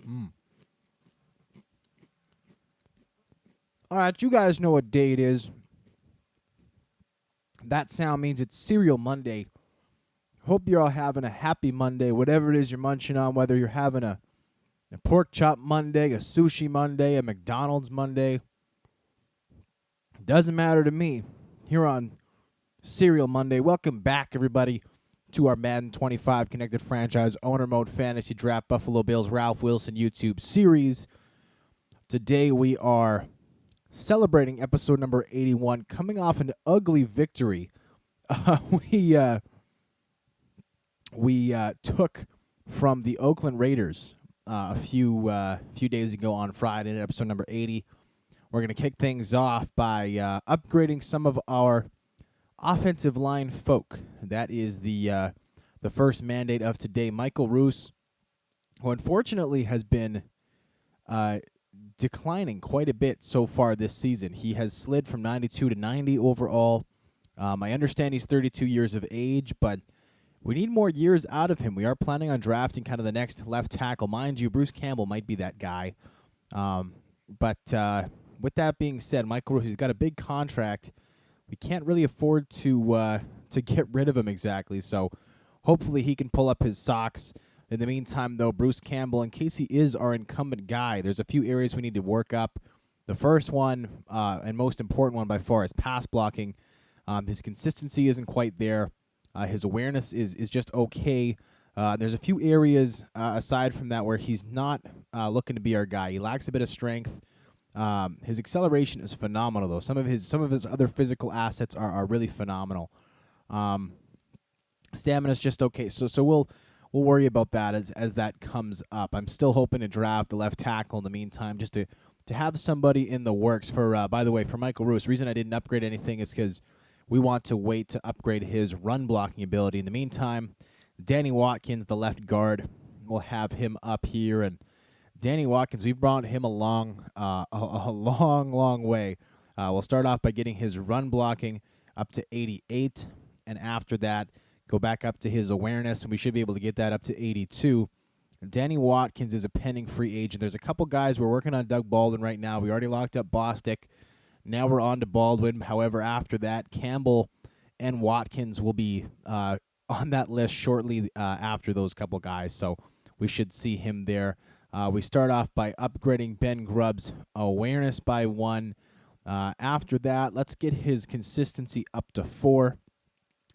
All right, you guys know what day it is. That sound means it's Cereal Monday. Hope you're all having a happy Monday, whatever it is you're munching on, whether you're having a pork chop Monday, a sushi Monday, a McDonald's Monday. Doesn't matter to me. Here on Cereal Monday, welcome back, everybody, to our Madden 25 Connected Franchise Owner Mode Fantasy Draft Buffalo Bills Ralph Wilson YouTube series. Today we are celebrating episode number 81, coming off an ugly victory. We took from the Oakland Raiders a few days ago on Friday in episode number 80. We're going to kick things off by upgrading some of our offensive line folk. That is the first mandate of today. Michael Roos, who unfortunately has been declining quite a bit so far this season. He has slid from 92 to 90 overall. I understand he's 32 years of age, but we need more years out of him. We are planning on drafting kind of the next left tackle. Mind you, Bruce Campbell might be that guy. But with that being said, Michael Roos, he's got a big contract. We can't really afford to get rid of him exactly, so hopefully he can pull up his socks. In the meantime, though, Bruce Campbell, in case he is our incumbent guy, there's a few areas we need to work up. The first one, and most important one by far, is pass blocking. His consistency isn't quite there. His awareness is just okay. There's a few areas aside from that where he's not looking to be our guy. He lacks a bit of strength. His acceleration is phenomenal, though. Some of his other physical assets are really phenomenal. Stamina's just okay. So we'll worry about that as that comes up. I'm still hoping to draft the left tackle in the meantime, just to have somebody in the works for. By the way, for Michael Roos, the reason I didn't upgrade anything is because we want to wait to upgrade his run blocking ability. In the meantime, Danny Watkins, the left guard, we'll have him up here. And Danny Watkins, we've brought him along a long way. We'll start off by getting his run blocking up to 88, and after that, go back up to his awareness, and we should be able to get that up to 82. Danny Watkins is a pending free agent. There's a couple guys we're working on Doug Baldwin right now. We already locked up Bostic. Now we're on to Baldwin. However, after that, Campbell and Watkins will be on that list shortly after those couple guys, so we should see him there. We start off by upgrading Ben Grubb's awareness by 1. After that, let's get his consistency up to 4.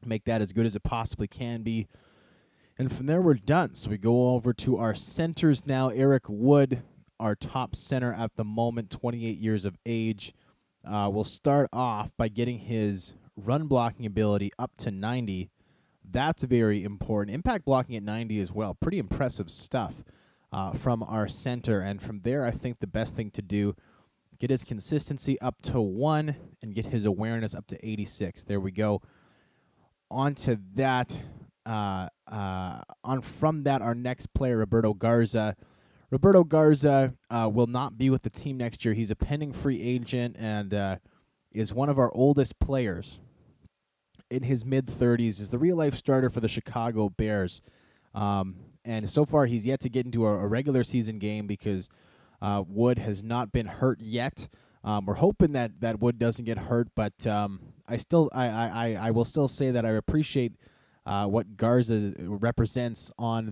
Make that as good as it possibly can be. And from there, we're done. So we go over to our centers now. Eric Wood, our top center at the moment, 28 years of age. We'll start off by getting his run blocking ability up to 90. That's very important. Impact blocking at 90 as well. Pretty impressive stuff from our center. And from there, I think the best thing to do, get his consistency up to 1 and get his awareness up to 86. There we go. On to that. From that, our next player, Roberto Garza. Roberto Garza will not be with the team next year. He's a pending free agent and is one of our oldest players. In his mid-30s, is the real-life starter for the Chicago Bears. And so far, he's yet to get into a regular season game because Wood has not been hurt yet. We're hoping that Wood doesn't get hurt, but I will still say that I appreciate what Garza represents on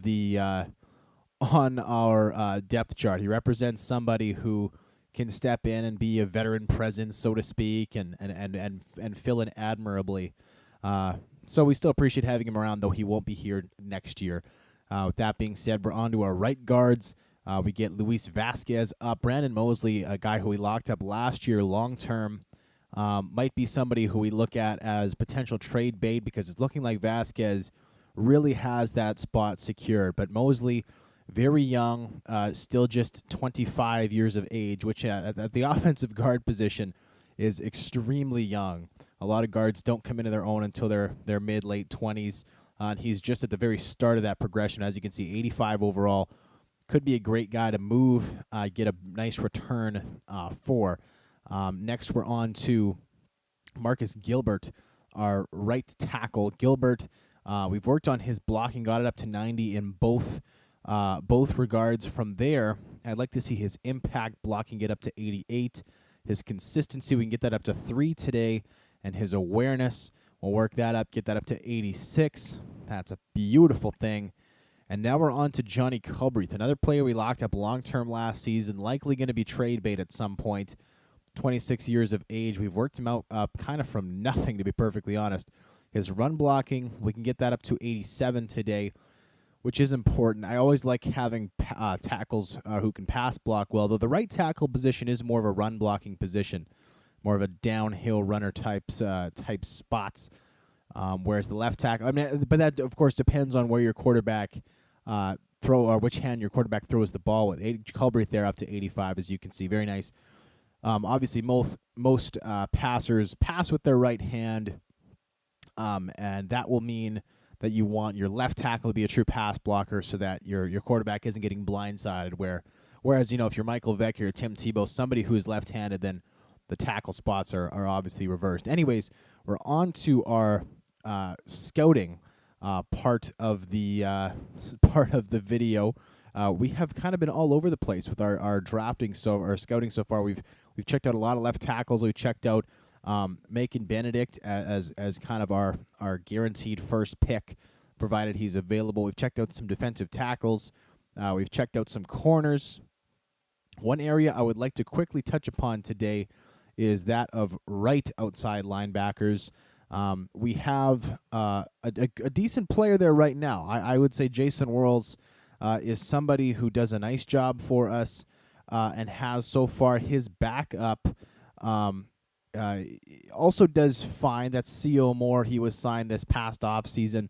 our depth chart. He represents somebody who can step in and be a veteran presence, so to speak, and fill in admirably. So we still appreciate having him around, though he won't be here next year. With that being said, we're on to our right guards. We get Luis Vasquez up. Brandon Mosley, a guy who we locked up last year long-term, might be somebody who we look at as potential trade bait because it's looking like Vasquez really has that spot secured. But Mosley, very young, still just 25 years of age, which at the offensive guard position is extremely young. A lot of guards don't come into their own until their mid-late 20s. And he's just at the very start of that progression. As you can see, 85 overall. Could be a great guy to move, get a nice return for. Next, we're on to Marcus Gilbert, our right tackle. Gilbert, we've worked on his blocking, got it up to 90 in both regards. From there, I'd like to see his impact blocking get up to 88. His consistency, we can get that up to 3 today. And his awareness, we'll work that up, get that up to 86. That's a beautiful thing. And now we're on to Johnny Culbreth, another player we locked up long-term last season, likely going to be trade bait at some point. 26 years of age. We've worked him out kind of from nothing, to be perfectly honest. His run blocking, we can get that up to 87 today, which is important. I always like having tackles who can pass block well, though the right tackle position is more of a run blocking position, more of a downhill runner type spots, whereas the left tackle, I mean, but that of course depends on where your quarterback throw, or which hand your quarterback throws the ball with. Culbreth there up to 85, as you can see, very nice. Obviously, most passers pass with their right hand, and that will mean that you want your left tackle to be a true pass blocker, so that your quarterback isn't getting blindsided. Whereas if you're Michael Vick or Tim Tebow, somebody who is left-handed, then the tackle spots are obviously reversed. Anyways, we're on to our scouting part of the video. We have kind of been all over the place with our drafting, our scouting so far. We've checked out a lot of left tackles. We've checked out Macon Benedict as kind of our guaranteed first pick, provided he's available. We've checked out some defensive tackles. We've checked out some corners. One area I would like to quickly touch upon today is that of right outside linebackers. We have a decent player there right now. I would say Jason Worrells is somebody who does a nice job for us and has so far. His backup also does fine. That's C.O. Moore. He was signed this past offseason.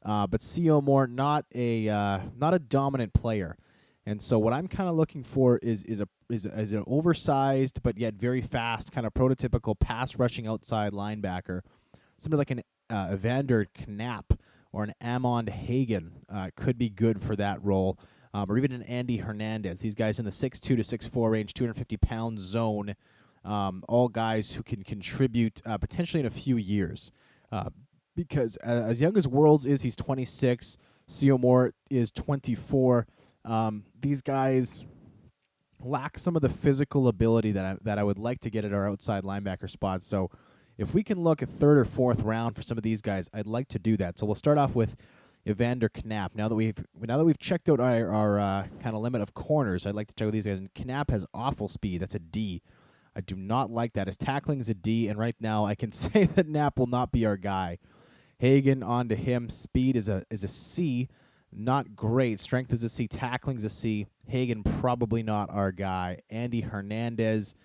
But C.O. Moore, not a dominant player. And so what I'm kind of looking for is an oversized but yet very fast, kind of prototypical pass rushing outside linebacker. Somebody like an Evander Knapp or an Amon Hagen could be good for that role, or even an Andy Hernandez. These guys in the 6'2 to 6'4 range, 250-pound zone, all guys who can contribute potentially in a few years. Because as young as Worrells is, he's 26. C.O. Moore is 24. These guys lack some of the physical ability that I would like to get at our outside linebacker spots. So if we can look at 3rd or 4th round for some of these guys, I'd like to do that. So we'll start off with Evander Knapp. Now that we've checked out our kind of limit of corners, I'd like to check out these guys. And Knapp has awful speed. That's a D. I do not like that. His tackling is a D, and right now I can say that Knapp will not be our guy. Hagen onto him. Speed is a C. Not great. Strength is a C. Tackling is a C. Hagen probably not our guy. Andy Hernandez.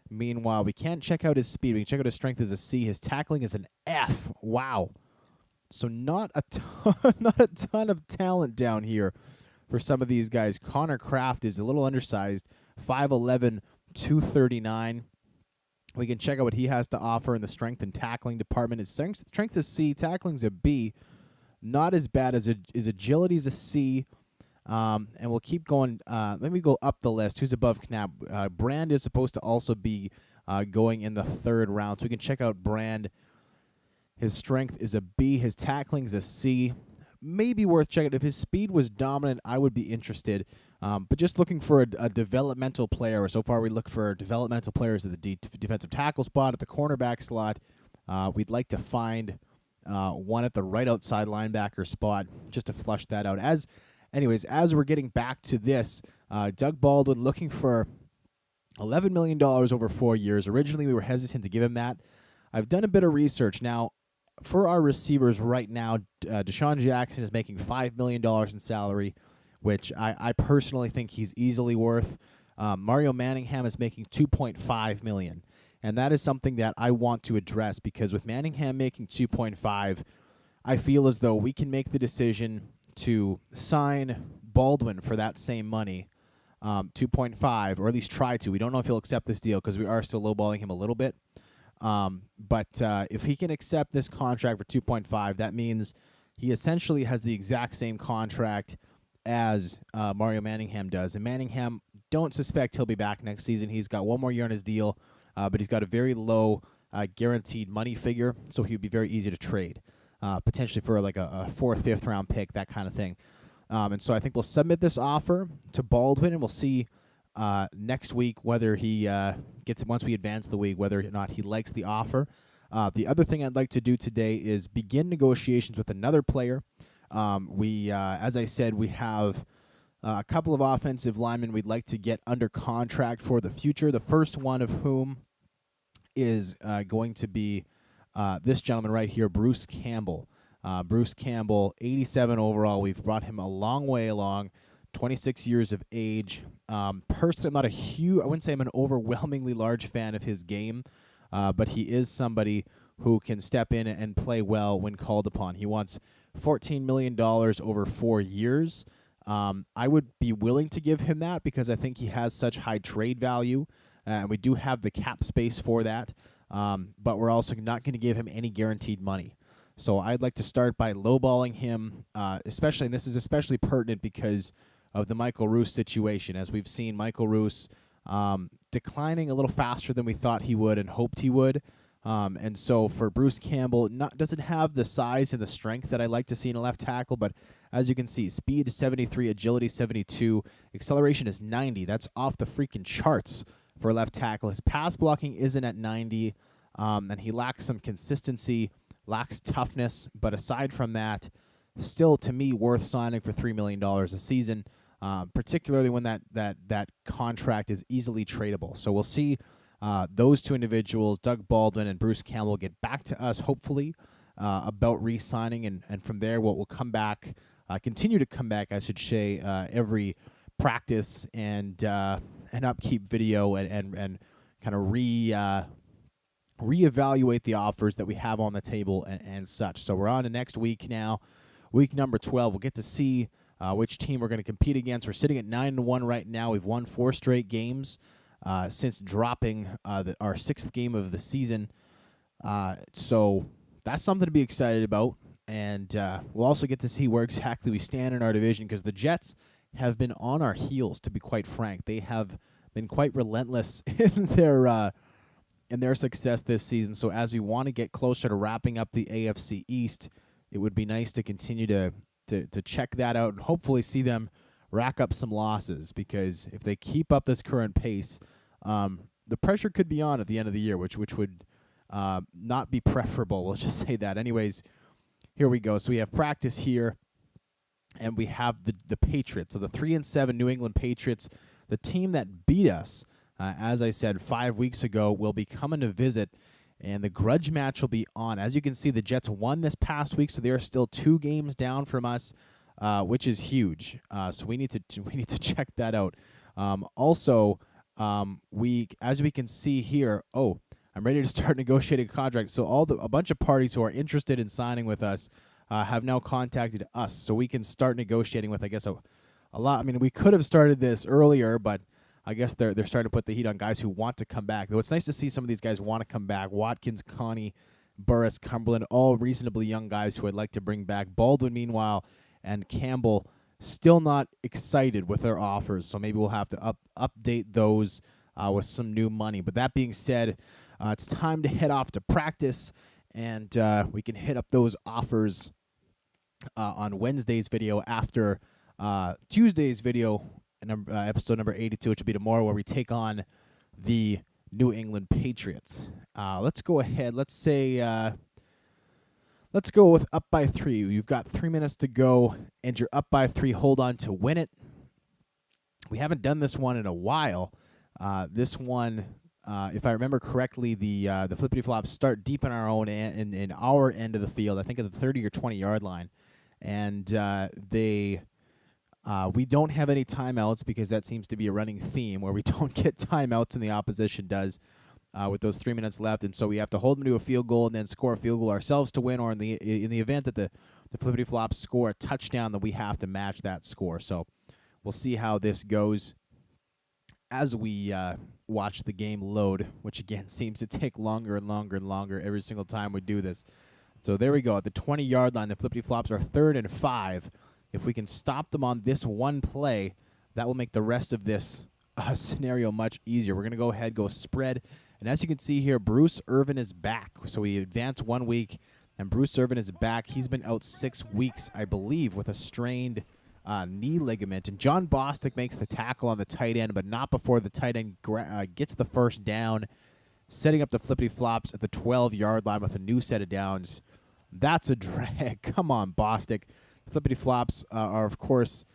Meanwhile, we can't check out his speed. We can check out his strength as a C. His tackling is an F. Wow. So not a ton of talent down here for some of these guys. Connor Kraft is a little undersized. 5'11", 239. We can check out what he has to offer in the strength and tackling department. His strength is C. Tackling's a B. Not as bad as his agility is a C. And we'll keep going. Let me go up the list. Who's above Knapp? Brand is supposed to also be going in the 3rd round. So we can check out Brand. His strength is a B. His tackling is a C. Maybe worth checking. If his speed was dominant, I would be interested. But just looking for a developmental player. So far, we look for developmental players at the defensive tackle spot, at the cornerback slot. We'd like to find one at the right outside linebacker spot just to flush that out. As we're getting back to this, Doug Baldwin looking for $11 million over 4 years. Originally, we were hesitant to give him that. I've done a bit of research. Now, for our receivers right now, Deshaun Jackson is making $5 million in salary, which I personally think he's easily worth. Mario Manningham is making $2.5 million. And that is something that I want to address, because with Manningham making 2.5, I feel as though we can make the decision to sign Baldwin for that same money, 2.5, or at least try to. We don't know if he'll accept this deal because we are still lowballing him a little bit. But if he can accept this contract for 2.5, that means he essentially has the exact same contract as Mario Manningham does. And Manningham, don't suspect he'll be back next season. He's got one more year on his deal. But he's got a very low guaranteed money figure, so he would be very easy to trade, potentially for like a 4th, 5th round pick, that kind of thing. And so I think we'll submit this offer to Baldwin, and we'll see next week whether he gets it once we advance the week, whether or not he likes the offer. The other thing I'd like to do today is begin negotiations with another player. As I said, we have a couple of offensive linemen we'd like to get under contract for the future. The first one of whom is going to be this gentleman right here, Bruce Campbell. Bruce Campbell, 87 overall. We've brought him a long way along, 26 years of age. Personally, I'm not I wouldn't say I'm an overwhelmingly large fan of his game, but he is somebody who can step in and play well when called upon. He wants $14 million over 4 years. I would be willing to give him that because I think he has such high trade value, and we do have the cap space for that, but we're also not going to give him any guaranteed money. So I'd like to start by lowballing him, especially, and this is especially pertinent because of the Michael Roos situation. As we've seen, Michael Roos declining a little faster than we thought he would and hoped he would. And so for Bruce Campbell, doesn't have the size and the strength that I like to see in a left tackle, but as you can see, speed is 73, agility 72, acceleration is 90. That's off the freaking charts for a left tackle. His pass blocking isn't at 90, and he lacks some consistency, lacks toughness, but aside from that, still to me worth signing for $3 million a season, particularly when that contract is easily tradable. So we'll see those two individuals, Doug Baldwin and Bruce Campbell, get back to us hopefully about re-signing, and from there we'll come back, continue to come back, I should say, every practice and upkeep video and kind of reevaluate the offers that we have on the table and such. So we're on to next week now, week number 12. We'll get to see which team we're going to compete against. We're sitting at 9-1 right now. We've won 4 straight games since dropping our 6th game of the season. So that's something to be excited about. And we'll also get to see where exactly we stand in our division, because the Jets have been on our heels, to be quite frank. They have been quite relentless in their success this season. So as we want to get closer to wrapping up the AFC East, it would be nice to continue to check that out and hopefully see them rack up some losses, because if they keep up this current pace, the pressure could be on at the end of the year, which would not be preferable. We'll just say that. Anyways, here we go. So we have practice here, and we have the Patriots. So the 3-7 New England Patriots, the team that beat us, as I said 5 weeks ago, will be coming to visit, and the grudge match will be on. As you can see, the Jets won this past week, so they are still 2 games down from us, which is huge. So we need to check that out. Also, as we can see here, I'm ready to start negotiating a contract. So a bunch of parties who are interested in signing with us have now contacted us, so we can start negotiating with, I guess, a lot. I mean, we could have started this earlier, but I guess they're starting to put the heat on guys who want to come back. Though it's nice to see some of these guys want to come back. Watkins, Connie, Burris, Cumberland, all reasonably young guys who I'd like to bring back. Baldwin, meanwhile, and Campbell still not excited with their offers, so maybe we'll have to update those with some new money. But that being said, it's time to head off to practice, and we can hit up those offers on Wednesday's video after Tuesday's video, episode number 82, which will be tomorrow, where we take on the New England Patriots. Let's go ahead. Let's go with up by 3. You've got 3 minutes to go, and you're up by 3. Hold on to win it. We haven't done this one in a while. This one, if I remember correctly, the flippity flops start deep in our own in our end of the field. I think at the 30 or 20 yard line, and we don't have any timeouts, because that seems to be a running theme where we don't get timeouts and the opposition does with those 3 minutes left, and so we have to hold them to a field goal and then score a field goal ourselves to win, or in the event that the flippity flops score a touchdown, then we have to match that score. So we'll see how this goes as we watch the game load, which again seems to take longer and longer and longer every single time we do this. So there we go. At the 20 yard line, the flippity flops are 3rd and 5. If we can stop them on this one play, that will make the rest of this scenario much easier. We're going to go ahead, go spread. And as you can see here, Bruce Irvin is back. So we advance 1 week, and Bruce Irvin is back. He's been out 6 weeks, I believe, with a strained knee ligament. And John Bostic makes the tackle on the tight end, but not before the tight end gets the first down, setting up the flippity-flops at the 12-yard line with a new set of downs. That's a drag. Come on, Bostic. Flippity-flops are, of course,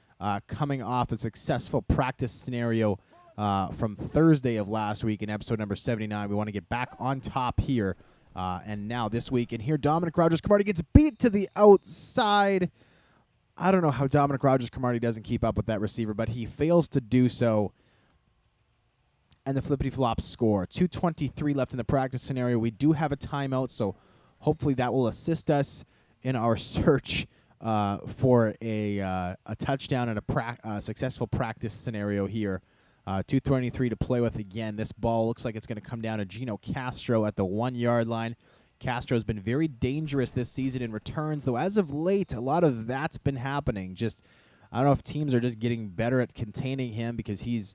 coming off a successful practice scenario from Thursday of last week in episode number 79. We want to get back on top here. And now this week, and here Dominic Rogers-Cromartie gets beat to the outside. I don't know how Dominic Rogers-Cromartie doesn't keep up with that receiver, but he fails to do so. And the flippity-flops score. 2:23 left in the practice scenario. We do have a timeout, so hopefully that will assist us in our search for a touchdown and a successful practice scenario here. 2:23 to play with again. This ball looks like it's going to come down to Gino Castro at the 1-yard line. Castro's been very dangerous this season in returns, though as of late, a lot of that's been happening. I don't know if teams are just getting better at containing him because he's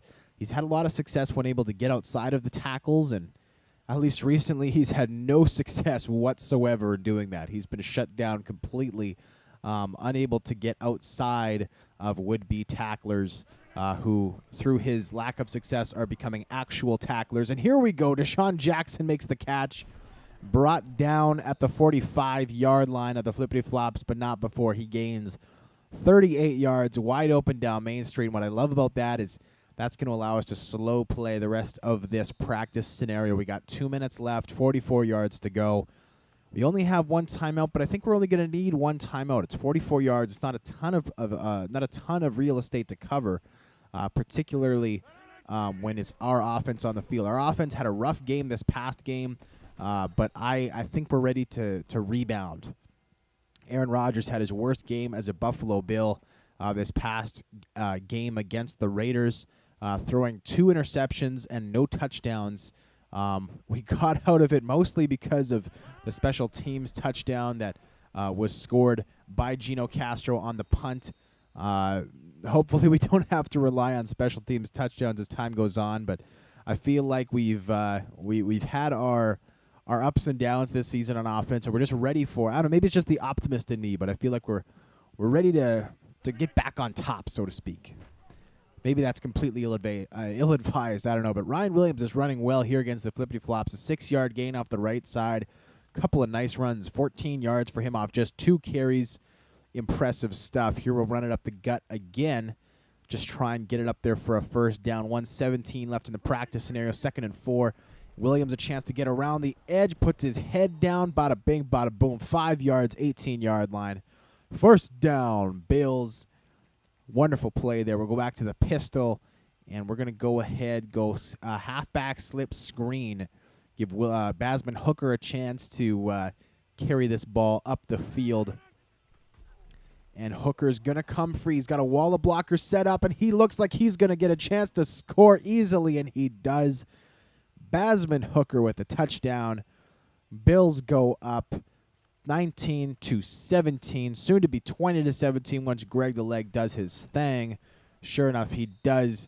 had a lot of success when able to get outside of the tackles, and at least recently he's had no success whatsoever in doing that. He's been shut down completely, unable to get outside of would-be tacklers who, through his lack of success, are becoming actual tacklers. And here we go. Deshaun Jackson makes the catch, brought down at the 45-yard line of the flippity-flops, but not before he gains 38 yards, wide open down Main Street. And what I love about that is that's going to allow us to slow play the rest of this practice scenario. We got 2 minutes left, 44 yards to go. We only have one timeout, but I think we're only going to need one timeout. It's 44 yards. It's not a ton of real estate to cover, particularly when it's our offense on the field. Our offense had a rough game this past game, but I think we're ready to rebound. Aaron Rodgers had his worst game as a Buffalo Bill this past game against the Raiders, throwing 2 interceptions and no touchdowns. We got out of it mostly because of the special teams touchdown that was scored by Gino Castro on the punt. Hopefully we don't have to rely on special teams touchdowns as time goes on, but I feel like we've had our ups and downs this season on offense, and we're just ready for, I don't know, maybe it's just the optimist in me, but I feel like we're ready to get back on top, so to speak. Maybe that's completely ill-advised. I don't know. But Ryan Williams is running well here against the flippity-flops. A 6-yard gain off the right side. Couple of nice runs. 14 yards for him off just 2 carries. Impressive stuff. Here we'll run it up the gut again. Just try and get it up there for a first down. 1:17 left in the practice scenario. 2nd and 4. Williams a chance to get around the edge. Puts his head down. Bada bing, bada boom. 5 yards, 18-yard line. First down, Bills. Wonderful play there. We'll go back to the pistol, and we're going to go ahead, halfback slip screen. Give Basman Hooker a chance to carry this ball up the field. And Hooker's going to come free. He's got a wall of blockers set up, and he looks like he's going to get a chance to score easily, and he does. Basman Hooker with a touchdown. Bills go up 19-17, soon to be 20-17 once Greg the Leg does his thing. Sure enough, he does.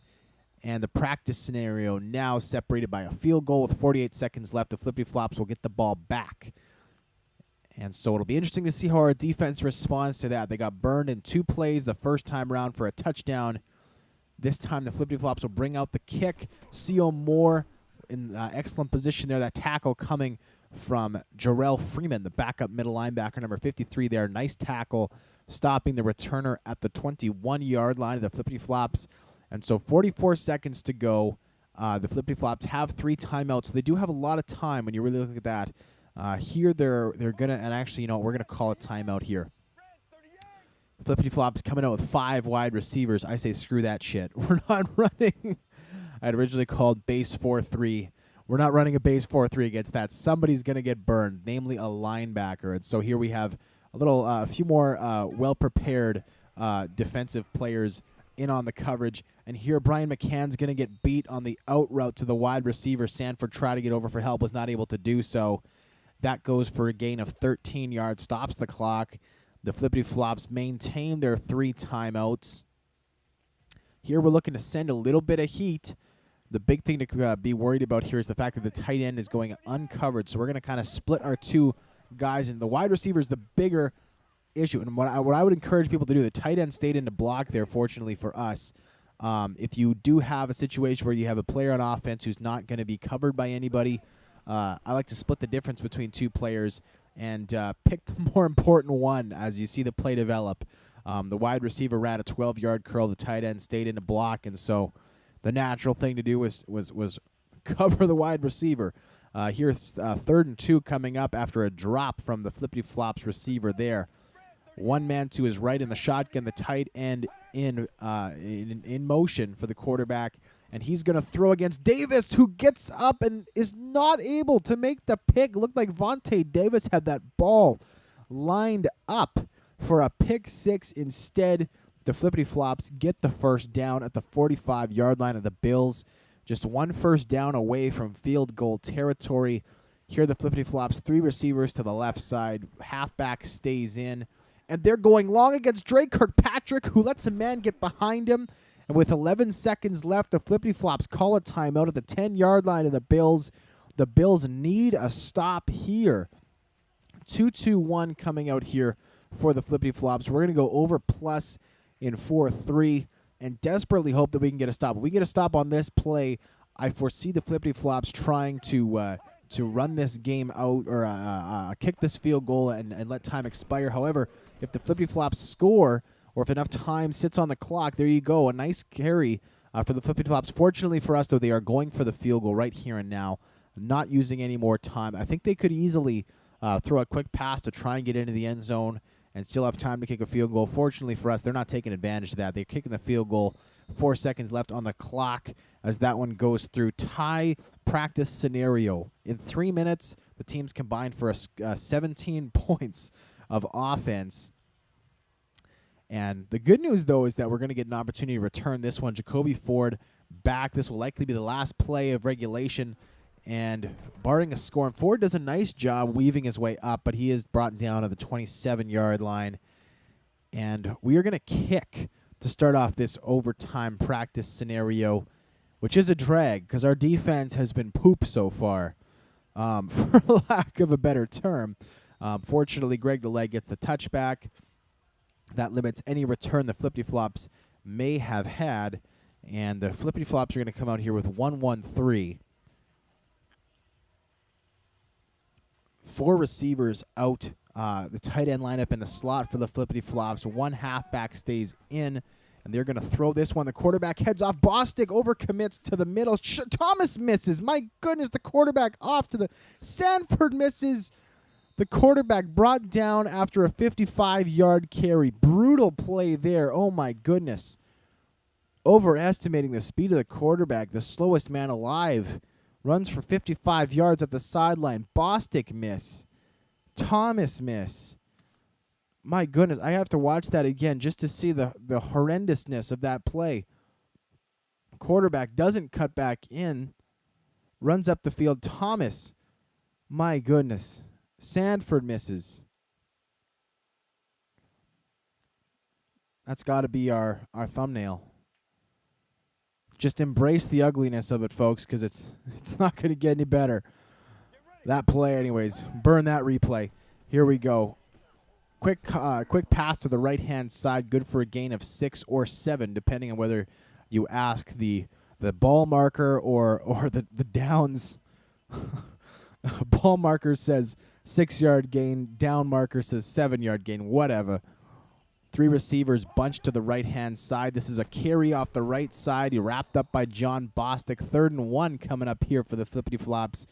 And the practice scenario now separated by a field goal with 48 seconds left. The flippity-flops will get the ball back. And so it'll be interesting to see how our defense responds to that. They got burned in 2 plays the first time around for a touchdown. This time the flippity-flops will bring out the kick. C.O. Moore in excellent position there. That tackle coming from Jarrell Freeman, the backup middle linebacker, number 53 there. Nice tackle, stopping the returner at the 21-yard line of the flippity-flops. And so 44 seconds to go. The flippity-flops have 3 timeouts, so they do have a lot of time when you really look at that. Here they're going to, and actually, you know, we're going to call a timeout here. Flippity-flops coming out with 5 wide receivers. I say screw that shit. We're not running. I had originally called base 4-3. We're not running a base 4-3 against that. Somebody's going to get burned, namely a linebacker. And so here we have a few more well-prepared defensive players in on the coverage. And here Brian McCann's going to get beat on the out route to the wide receiver. Sanford tried to get over for help, was not able to do so. That goes for a gain of 13 yards, stops the clock. The flippity-flops maintain their 3 timeouts. Here we're looking to send a little bit of heat. The big thing to be worried about here is the fact that the tight end is going uncovered. So we're going to kind of split our 2 guys. And the wide receiver is the bigger issue. And what I would encourage people to do, the tight end stayed in the block there, fortunately for us. If you do have a situation where you have a player on offense who's not going to be covered by anybody, I like to split the difference between two players and pick the more important one as you see the play develop. The wide receiver ran a 12-yard curl. The tight end stayed in the block, and so the natural thing to do was cover the wide receiver. Here's 3rd and 2 coming up after a drop from the flippity-flops receiver there. One man to his right in the shotgun, the tight end in motion for the quarterback, and he's going to throw against Davis, who gets up and is not able to make the pick. Looked like Vontae Davis had that ball lined up for a pick six. Instead, the flippity-flops get the first down at the 45-yard line of the Bills. Just one first down away from field goal territory. Here the flippity-flops, 3 receivers to the left side. Halfback stays in. And they're going long against Drake Kirkpatrick, who lets a man get behind him. And with 11 seconds left, the flippity-flops call a timeout at the 10-yard line of the Bills. The Bills need a stop here. 2-2-1 coming out here for the flippity-flops. We're going to go over plus in 4-3 and desperately hope that we can get a stop. If we get a stop on this play, I foresee the flippity-flops trying to run this game out or kick this field goal and let time expire. However, if the flippity-flops score or if enough time sits on the clock, there you go. A nice carry for the flippity-flops. Fortunately for us, though, they are going for the field goal right here and now, not using any more time. I think they could easily throw a quick pass to try and get into the end zone and still have time to kick a field goal. Fortunately for us, they're not taking advantage of that. They're kicking the field goal. 4 seconds left on the clock as that one goes through. Tie practice scenario. In 3 minutes, the teams combined for 17 points of offense. And the good news, though, is that we're going to get an opportunity to return this one. Jacoby Ford back. This will likely be the last play of regulation. And barring a score, and Ford does a nice job weaving his way up, but he is brought down to the 27-yard line. And we are going to kick to start off this overtime practice scenario, which is a drag because our defense has been poop so far, for lack of a better term. Fortunately, Greg the Leg gets the touchback. That limits any return the flippity-flops may have had. And the flippity-flops are going to come out here with 1-1-3. 4 receivers out. The tight end lineup in the slot for the flippity-flops. 1 halfback stays in, and they're going to throw this one. The quarterback heads off. Bostic overcommits to the middle. Thomas misses. My goodness, the quarterback off to the... Sanford misses. The quarterback brought down after a 55-yard carry. Brutal play there. Oh, my goodness. Overestimating the speed of the quarterback. The slowest man alive. Runs for 55 yards at the sideline. Bostic miss. Thomas miss. My goodness, I have to watch that again just to see the horrendousness of that play. Quarterback doesn't cut back in. Runs up the field. Thomas. My goodness. Sanford misses. That's got to be our thumbnail. Just embrace the ugliness of it, folks, because it's not going to get any better. That play, anyways. Burn that replay. Here we go. Quick pass to the right-hand side. Good for a gain of 6 or 7, depending on whether you ask the ball marker or the downs. Ball marker says 6-yard gain. Down marker says 7-yard gain. Whatever. 3 receivers bunched to the right-hand side. This is a carry off the right side. He wrapped up by John Bostic. 3rd and 1 coming up here for the flippity-flops.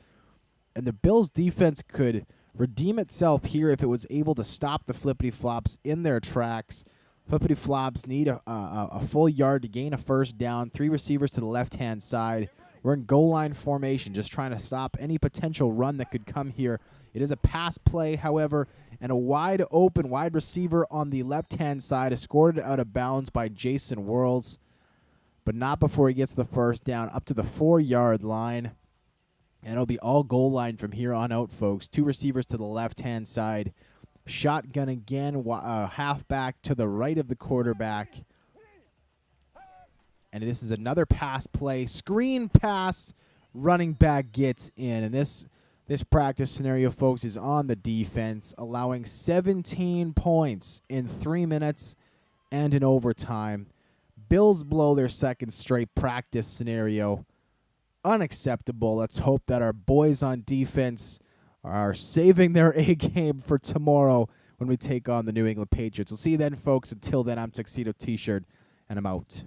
And the Bills' defense could redeem itself here if it was able to stop the flippity-flops in their tracks. Flippity-flops need a full yard to gain a first down. 3 receivers to the left-hand side. We're in goal line formation, just trying to stop any potential run that could come here. It is a pass play, however, and a wide-open wide receiver on the left-hand side is scored out of bounds by Jason Worrells, but not before he gets the first down up to the 4-yard line. And it'll be all goal line from here on out, folks. 2 receivers to the left-hand side. Shotgun again, halfback to the right of the quarterback. And this is another pass play. Screen pass, running back gets in. And this This practice scenario, folks, is on the defense, allowing 17 points in 3 minutes and in overtime. Bills blow their second straight practice scenario. Unacceptable. Let's hope that our boys on defense are saving their A game for tomorrow when we take on the New England Patriots. We'll see you then, folks. Until then, I'm Tuxedo T-shirt, and I'm out.